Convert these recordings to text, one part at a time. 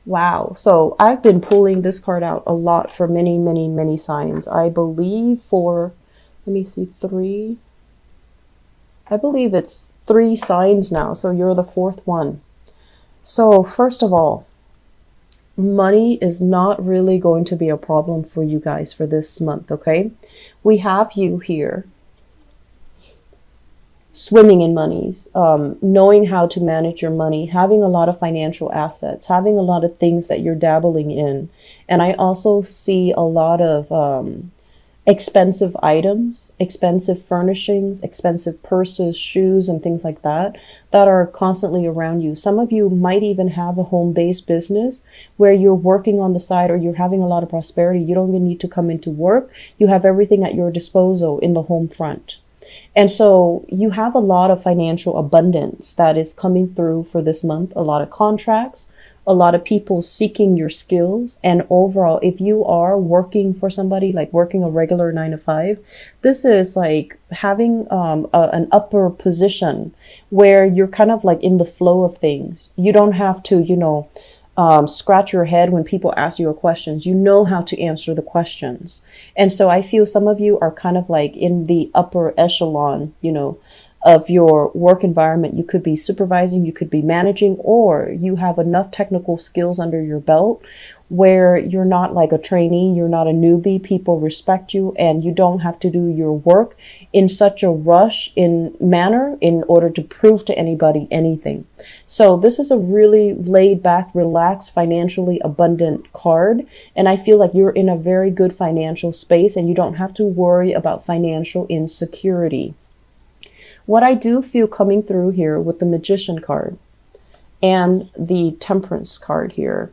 Wow. So I've been pulling this card out a lot for many, many, many signs. I believe for, let me see, three. I believe it's three signs now. So you're the fourth one. So first of all, money is not really going to be a problem for you guys for this month, okay? We have you here swimming in monies, knowing how to manage your money, having a lot of financial assets, having a lot of things that you're dabbling in. And I also see a lot of expensive items, expensive furnishings, expensive purses, shoes, and things like that that are constantly around you. Some of you might even have a home-based business where you're working on the side or you're having a lot of prosperity. You don't even need to come into work. You have everything at your disposal in the home front. And so you have a lot of financial abundance that is coming through for this month, a lot of contracts, a lot of people seeking your skills. And overall, if you are working for somebody, like working a regular 9 to 5, this is like having an upper position where you're kind of like in the flow of things. You don't have to, scratch your head when people ask you a questions. You know how to answer the questions. And so I feel some of you are kind of like in the upper echelon, of your work environment. You could be supervising, you could be managing, or you have enough technical skills under your belt where you're not like a trainee, you're not a newbie. People respect you and you don't have to do your work in such a rush in manner in order to prove to anybody anything. So this is a really laid back, relaxed, financially abundant card. And I feel like you're in a very good financial space and you don't have to worry about financial insecurity. What I do feel coming through here with the Magician card and the Temperance card here.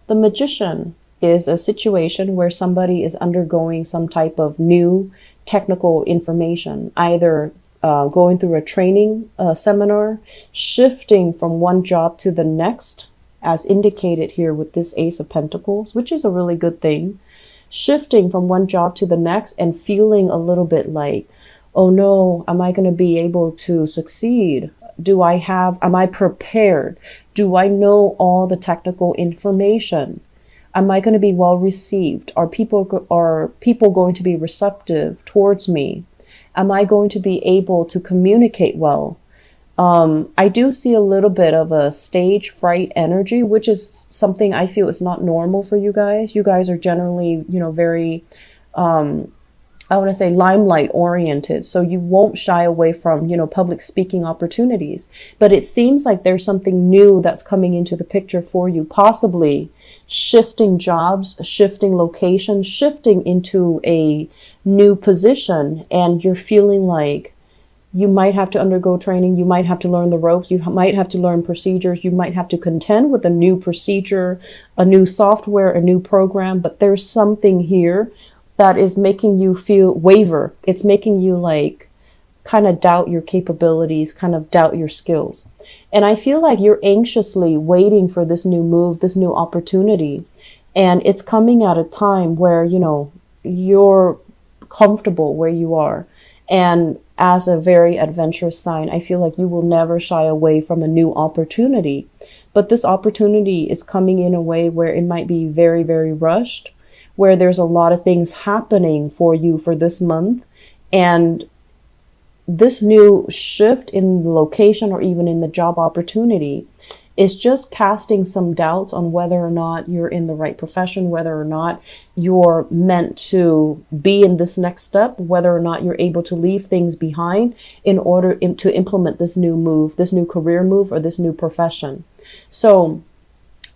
The Magician is a situation where somebody is undergoing some type of new technical information, either going through a training seminar, shifting from one job to the next, as indicated here with this Ace of Pentacles, which is a really good thing, shifting from one job to the next and feeling a little bit like, oh no, am I going to be able to succeed? Am I prepared? Do I know all the technical information? Am I going to be well received? Are people going to be receptive towards me? Am I going to be able to communicate well? I do see a little bit of a stage fright energy, which is something I feel is not normal for you guys. You guys are generally, very, I want to say limelight oriented. So you won't shy away from, public speaking opportunities. But it seems like there's something new that's coming into the picture for you, possibly shifting jobs, shifting locations, shifting into a new position. And you're feeling like you might have to undergo training. You might have to learn the ropes. You might have to learn procedures. You might have to contend with a new procedure, a new software, a new program. But there's something here that is making you feel waver. It's making you like kind of doubt your capabilities, kind of doubt your skills. And I feel like you're anxiously waiting for this new move, this new opportunity. And it's coming at a time where, you're comfortable where you are. And as a very adventurous sign, I feel like you will never shy away from a new opportunity. But this opportunity is coming in a way where it might be very, very rushed, where there's a lot of things happening for you for this month. And this new shift in the location or even in the job opportunity is just casting some doubts on whether or not you're in the right profession, whether or not you're meant to be in this next step, whether or not you're able to leave things behind in order to implement this new move, this new career move, or this new profession. So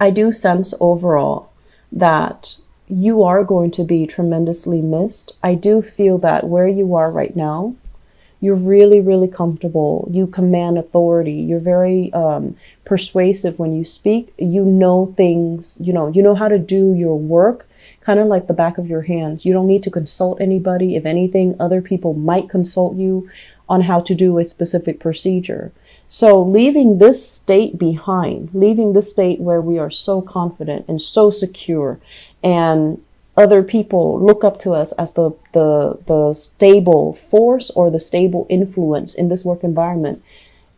I do sense overall that you are going to be tremendously missed. I do feel that where you are right now, you're really, really comfortable. You command authority. You're very persuasive when you speak. You know things, you know how to do your work, kind of like the back of your hand. You don't need to consult anybody. If anything, other people might consult you on how to do a specific procedure. So leaving this state behind, leaving this state where we are so confident and so secure, and other people look up to us as the stable force or the stable influence in this work environment,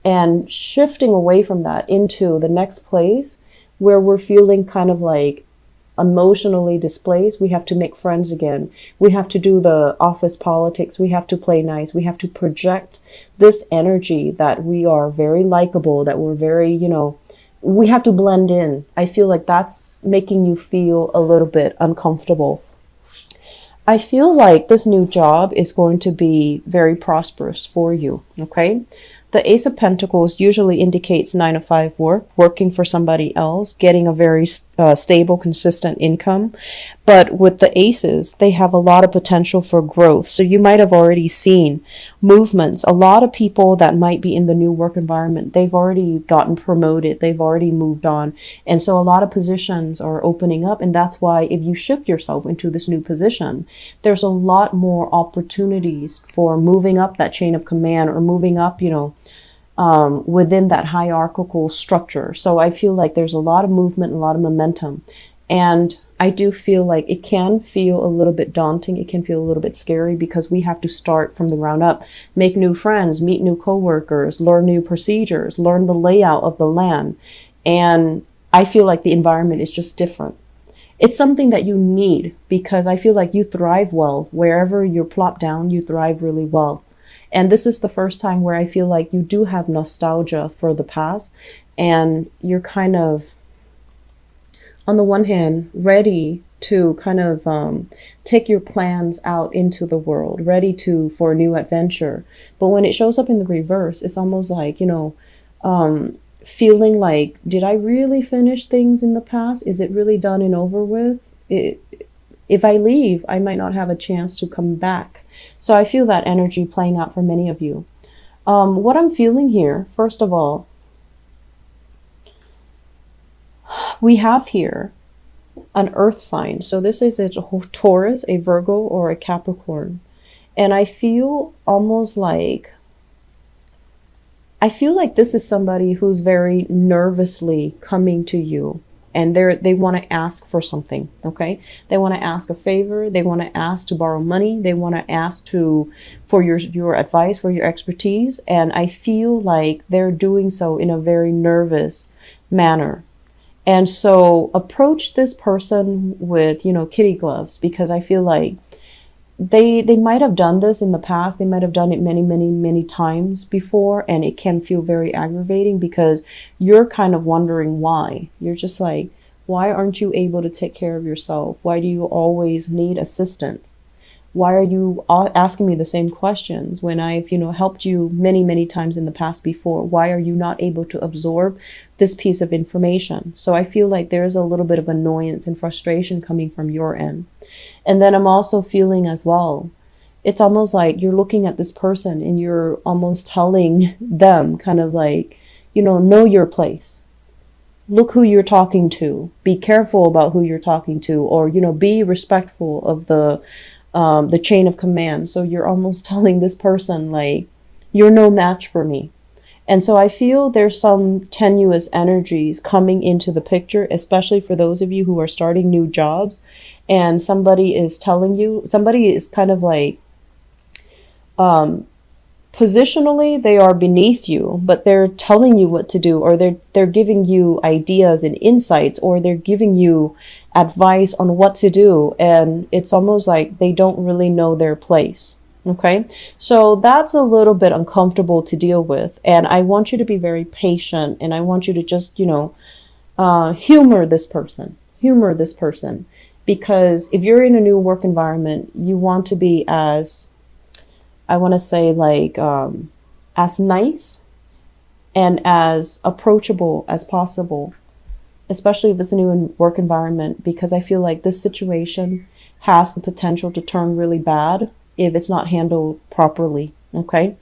and shifting away from that into the next place where we're feeling kind of like emotionally displaced. We have to make friends again. We have to do the office politics. We have to play nice. We have to project this energy that we are very likable, that we're very, we have to blend in. I feel like that's making you feel a little bit uncomfortable. I feel like this new job is going to be very prosperous for you, okay? The Ace of Pentacles usually indicates 9 to 5 work, working for somebody else, getting a very stable, consistent income. But with the aces, they have a lot of potential for growth. So you might have already seen movements. A lot of people that might be in the new work environment, they've already gotten promoted. They've already moved on. And so a lot of positions are opening up. And that's why if you shift yourself into this new position, there's a lot more opportunities for moving up that chain of command or moving up, within that hierarchical structure. So I feel like there's a lot of movement, a lot of momentum. And I do feel like it can feel a little bit daunting. It can feel a little bit scary because we have to start from the ground up, make new friends, meet new coworkers, learn new procedures, learn the layout of the land. And I feel like the environment is just different. It's something that you need because I feel like you thrive well. Wherever you're plopped down, you thrive really well. And this is the first time where I feel like you do have nostalgia for the past and you're kind of, on the one hand, ready to kind of take your plans out into the world, ready for a new adventure. But when it shows up in the reverse, it's almost like, feeling like, did I really finish things in the past? Is it really done and over with? If I leave, I might not have a chance to come back. So I feel that energy playing out for many of you. What I'm feeling here, first of all, we have here an earth sign. So this is a Taurus, a Virgo, or a Capricorn. And I feel almost like, this is somebody who's very nervously coming to you. And they want to ask for something, okay? They want to ask a favor. They want to ask to borrow money. They want to ask for your advice, for your expertise. And I feel like they're doing so in a very nervous manner. And so approach this person with, kitty gloves, because I feel like they might have done this in the past. They might have done it many, many, many times before. And it can feel very aggravating because you're kind of wondering why. You're just like, why aren't you able to take care of yourself? Why do you always need assistance? Why are you asking me the same questions when I've, helped you many, many times in the past before? Why are you not able to absorb this piece of information? So I feel like there's a little bit of annoyance and frustration coming from your end. And then I'm also feeling as well, it's almost like you're looking at this person and you're almost telling them kind of like, know your place. Look who you're talking to. Be careful about who you're talking to, or, be respectful of the chain of command. So you're almost telling this person like, you're no match for me. And so I feel there's some tenuous energies coming into the picture, especially for those of you who are starting new jobs and somebody is kind of like, positionally, they are beneath you, but they're telling you what to do, or they're giving you ideas and insights, or they're giving you advice on what to do. And it's almost like they don't really know their place. Okay, so that's a little bit uncomfortable to deal with. And I want you to be very patient, and I want you to just, humor this person. Because if you're in a new work environment, you want to be as nice and as approachable as possible, especially if it's a new work environment, because I feel like this situation has the potential to turn really bad if it's not handled properly. Okay.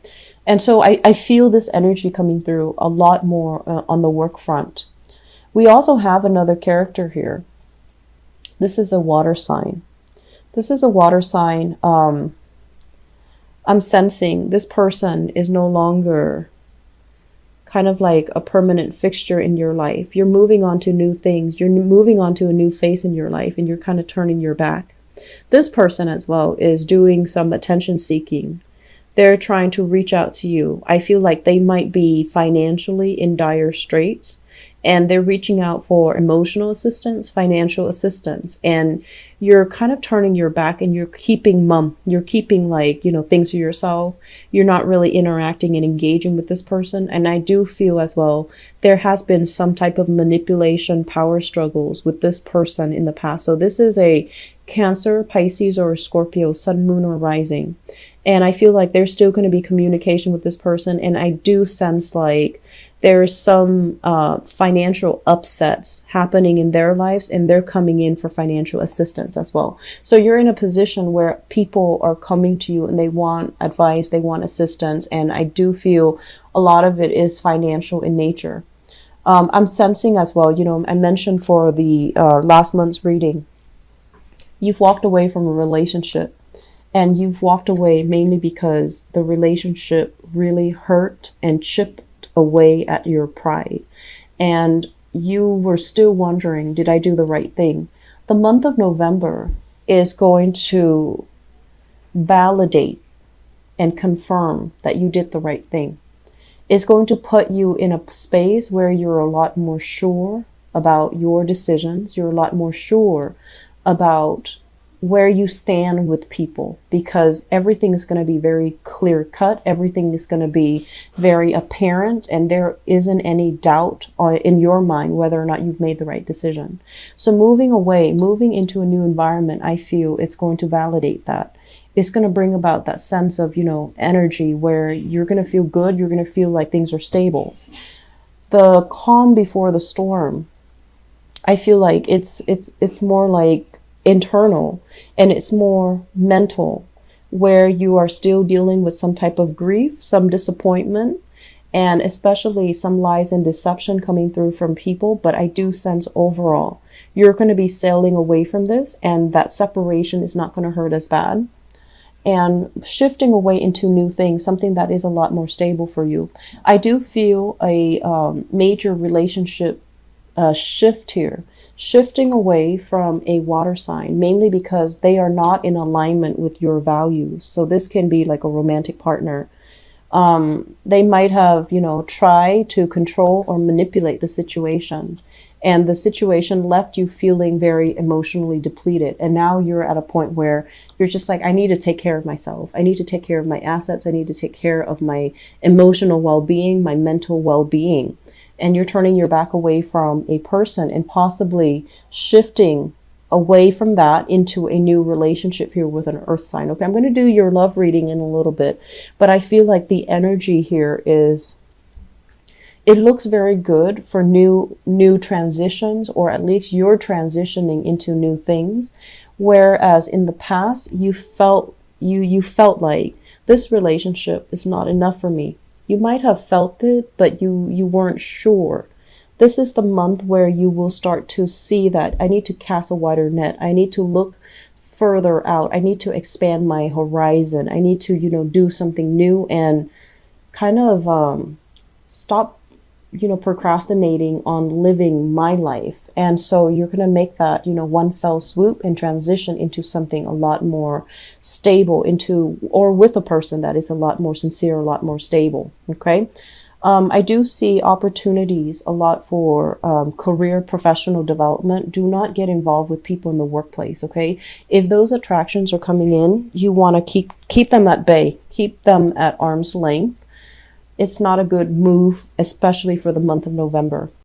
And so I feel this energy coming through a lot more on the work front. We also have another character here. This is a water sign. I'm sensing this person is no longer kind of like a permanent fixture in your life. You're moving on to new things. You're moving on to a new phase in your life, and you're kind of turning your back. This person as well is doing some attention seeking. They're trying to reach out to you. I feel like they might be financially in dire straits, and they're reaching out for emotional assistance, financial assistance, and you're kind of turning your back and you're keeping mum. You're keeping, like, things to yourself. You're not really interacting and engaging with this person. And I do feel as well there has been some type of manipulation, power struggles with this person in the past. So this is a Cancer, Pisces, or Scorpio, sun, moon, or rising. And I feel like there's still going to be communication with this person. And I do sense like there's some financial upsets happening in their lives, and they're coming in for financial assistance as well. So you're in a position where people are coming to you and they want advice, they want assistance. And I do feel a lot of it is financial in nature. I'm sensing as well, I mentioned for the last month's reading, you've walked away from a relationship, and you've walked away mainly because the relationship really hurt and chipped away at your pride. And you were still wondering, did I do the right thing? The month of November is going to validate and confirm that you did the right thing. It's going to put you in a space where you're a lot more sure about your decisions. You're a lot more sure about where you stand with people, because everything is going to be very clear cut. Everything is going to be very apparent, and there isn't any doubt in your mind whether or not you've made the right decision. So moving away, moving into a new environment, I feel it's going to validate that. It's going to bring about that sense of, energy where you're going to feel good. You're going to feel like things are stable. The calm before the storm, I feel like it's more like internal, and it's more mental, where you are still dealing with some type of grief, some disappointment, and especially some lies and deception coming through from people. But I do sense overall you're going to be sailing away from this, and that separation is not going to hurt as bad, and shifting away into new things, something that is a lot more stable for you. I do feel a major relationship shift here, shifting away from a water sign, mainly because they are not in alignment with your values. So this can be like a romantic partner. They might have, tried to control or manipulate the situation, and the situation left you feeling very emotionally depleted. And now you're at a point where you're just like, I need to take care of myself. I need to take care of my assets. I need to take care of my emotional well-being, my mental well-being. And you're turning your back away from a person and possibly shifting away from that into a new relationship here with an earth sign. Okay, I'm going to do your love reading in a little bit, but I feel like the energy here is, it looks very good for new transitions, or at least you're transitioning into new things. Whereas in the past, you felt like this relationship is not enough for me. You might have felt it, but you weren't sure. This is the month where you will start to see that I need to cast a wider net. I need to look further out. I need to expand my horizon. I need to, do something new and kind of stop, procrastinating on living my life. And so you're going to make that, one fell swoop and transition into something a lot more stable, or with a person that is a lot more sincere, a lot more stable. Okay. I do see opportunities a lot for career, professional development. Do not get involved with people in the workplace. Okay. If those attractions are coming in, you want to keep them at bay, keep them at arm's length. It's not a good move, especially for the month of November.